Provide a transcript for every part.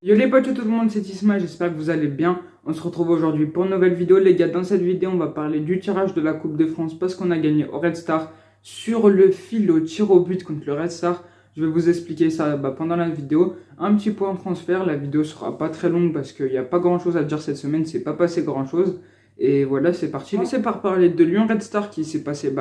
Yo les potes, tout le monde, c'est Isma, j'espère que vous allez bien. On se retrouve aujourd'hui pour une nouvelle vidéo. Les gars, dans cette vidéo, on va parler du tirage de la Coupe de France parce qu'on a gagné au Red Star sur le fil au tir au but contre le Red Star. Je vais vous expliquer ça pendant la vidéo. Un petit point transfert, la vidéo sera pas très longue parce qu'il n'y a pas grand chose à dire cette semaine, c'est pas passé grand chose. Et voilà, c'est parti. On va commencer par parler de Lyon Red Star qui s'est passé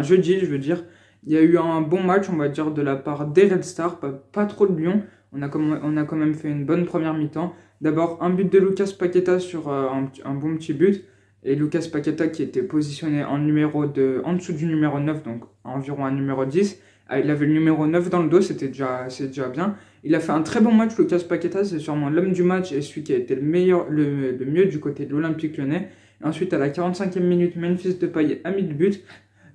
jeudi, je veux dire. Il y a eu un bon match, on va dire, de la part des Red Stars, pas trop de Lyon. On a quand même fait une bonne première mi-temps. D'abord, un but de Lucas Paqueta sur un bon petit but. Et Lucas Paqueta qui était positionné en dessous du numéro 9, donc environ un numéro 10. Il avait le numéro 9 dans le dos, c'est déjà bien. Il a fait un très bon match, Lucas Paqueta, c'est sûrement l'homme du match et celui qui a été le mieux du côté de l'Olympique Lyonnais. Et ensuite, à la 45e minute, Memphis Depay a mis le but.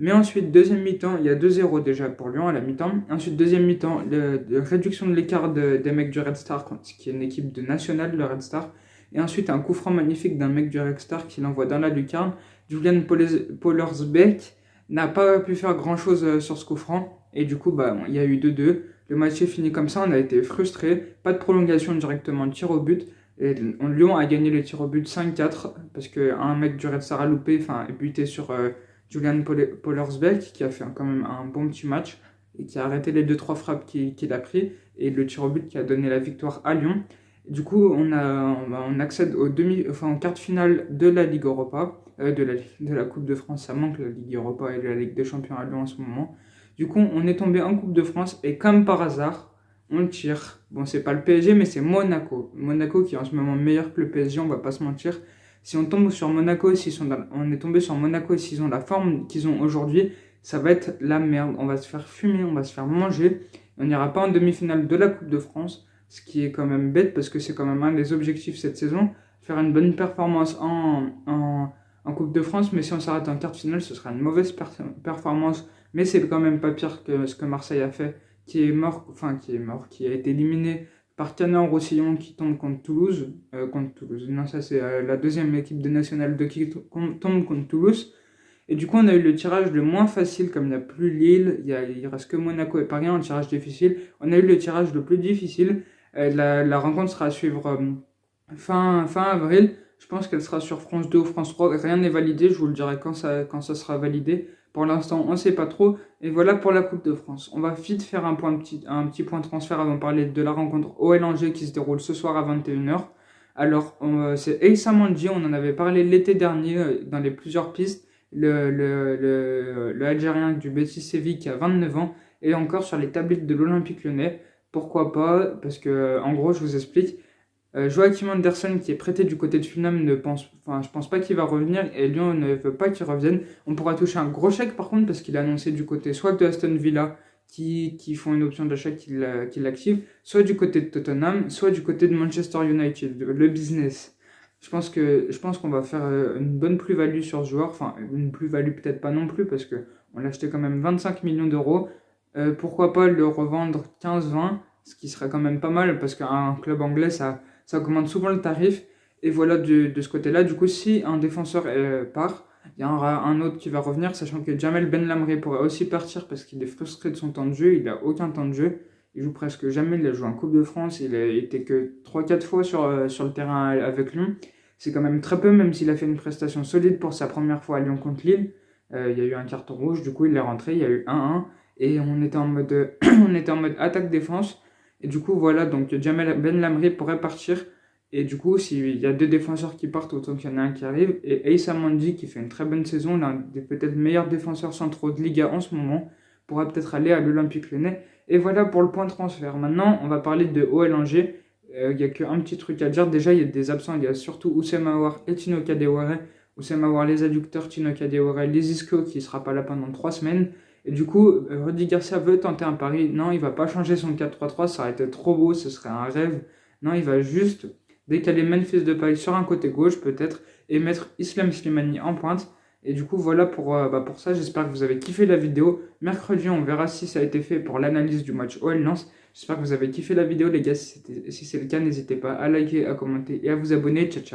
Mais ensuite, deuxième mi-temps, il y a 2-0 déjà pour Lyon à la mi-temps. Ensuite, deuxième mi-temps, réduction de l'écart des mecs du Red Star, qui est une équipe de nationale, le Red Star. Et ensuite, un coup franc magnifique d'un mec du Red Star qui l'envoie dans la lucarne. Julian Pollersbeck n'a pas pu faire grand-chose sur ce coup franc. Et du coup, il y a eu 2-2. Le match est fini comme ça, on a été frustrés. Pas de prolongation directement, tir au but. Et Lyon a gagné le tir au but 5-4 parce qu'un mec du Red Star a loupé, buté sur Julian Pollersbeck qui a fait quand même un bon petit match et qui a arrêté les 2-3 frappes qu'il a pris et le tir au but qui a donné la victoire à Lyon. Du coup, on accède en quart de finale de la Ligue Europa, de la Coupe de France. Ça manque la Ligue Europa et la Ligue des Champions à Lyon en ce moment. Du coup, on est tombé en Coupe de France et comme par hasard, on tire. Bon, c'est pas le PSG, mais c'est Monaco. Monaco qui est en ce moment meilleur que le PSG, on va pas se mentir. Si on tombe sur Monaco, on est tombé sur Monaco, s'ils ont la forme qu'ils ont aujourd'hui, ça va être la merde. On va se faire fumer, on va se faire manger. On n'ira pas en demi-finale de la Coupe de France, ce qui est quand même bête parce que c'est quand même un des objectifs cette saison, faire une bonne performance en Coupe de France. Mais si on s'arrête en quart de finale, ce sera une mauvaise performance. Mais c'est quand même pas pire que ce que Marseille a fait, qui a été éliminé par Canet-en-Roussillon qui tombe contre Toulouse. Non, ça c'est la deuxième équipe de National 2 qui tombe contre Toulouse. Et du coup, on a eu le tirage le moins facile, comme il n'y a plus Lille, il reste que Monaco et Paris, un tirage difficile. On a eu le tirage le plus difficile. La rencontre sera à suivre fin avril. Je pense qu'elle sera sur France 2 ou France 3. Rien n'est validé, je vous le dirai quand ça sera validé. Pour l'instant, on ne sait pas trop. Et voilà pour la Coupe de France. On va vite faire un petit point transfert avant de parler de la rencontre OL Angers qui se déroule ce soir à 21h. Alors, c'est Aïssa Mandji, on en avait parlé l'été dernier dans les plusieurs pistes. Le Algérien du Betis Séville qui a 29 ans. Et encore sur les tablettes de l'Olympique Lyonnais. Pourquoi pas? Parce que, en gros, je vous explique. Joachim Andersen qui est prêté du côté de Fulham je pense pas qu'il va revenir et Lyon ne veut pas qu'il revienne. On pourra toucher un gros chèque par contre parce qu'il a annoncé du côté soit de Aston Villa qui font une option d'achat qui l'active, soit du côté de Tottenham, soit du côté de Manchester United, le business. Je pense qu'on va faire une bonne plus-value sur ce joueur, enfin une plus-value peut-être pas non plus parce qu'on l'a acheté quand même 25 millions d'euros. Pourquoi pas le revendre 15-20, ce qui serait quand même pas mal parce qu'un club anglais ça augmente souvent le tarif. Et voilà de ce côté-là. Du coup, si un défenseur part, il y aura un autre qui va revenir, sachant que Jamel Benlamri pourrait aussi partir parce qu'il est frustré de son temps de jeu. Il n'a aucun temps de jeu. Il joue presque jamais. Il a joué en Coupe de France. Il a été que 3-4 fois sur le terrain avec Lyon. C'est quand même très peu, même s'il a fait une prestation solide pour sa première fois à Lyon contre Lille. Il y a eu un carton rouge. Du coup, il est rentré. Il y a eu 1-1. Et on était en mode attaque-défense. Et du coup, voilà, donc Jamel Benlamri pourrait partir. Et du coup, s'il y a deux défenseurs qui partent, autant qu'il y en a un qui arrive. Et Aïssa Mandji, qui fait une très bonne saison, l'un des peut-être meilleurs défenseurs centraux de Liga en ce moment, pourra peut-être aller à l'Olympique Lyonnais. Et voilà pour le point de transfert. Maintenant, on va parler de OL Angers. Il n'y a qu'un petit truc à dire. Déjà, il y a des absents. Il y a surtout Oussem Aouar et Tino Kadewere. Oussem Aouar, les adducteurs, Tino Kadewere, les ischios, qui ne sera pas là pendant 3 semaines. Et du coup, Rudy Garcia veut tenter un pari. Non, il va pas changer son 4-3-3, ça aurait été trop beau, ce serait un rêve. Non, il va juste décaler Memphis Depay sur un côté gauche peut-être et mettre Islam Slimani en pointe. Et du coup, voilà pour ça. J'espère que vous avez kiffé la vidéo. Mercredi, on verra si ça a été fait pour l'analyse du match OL Lens. J'espère que vous avez kiffé la vidéo, les gars. Si c'est le cas, n'hésitez pas à liker, à commenter et à vous abonner. Ciao, ciao.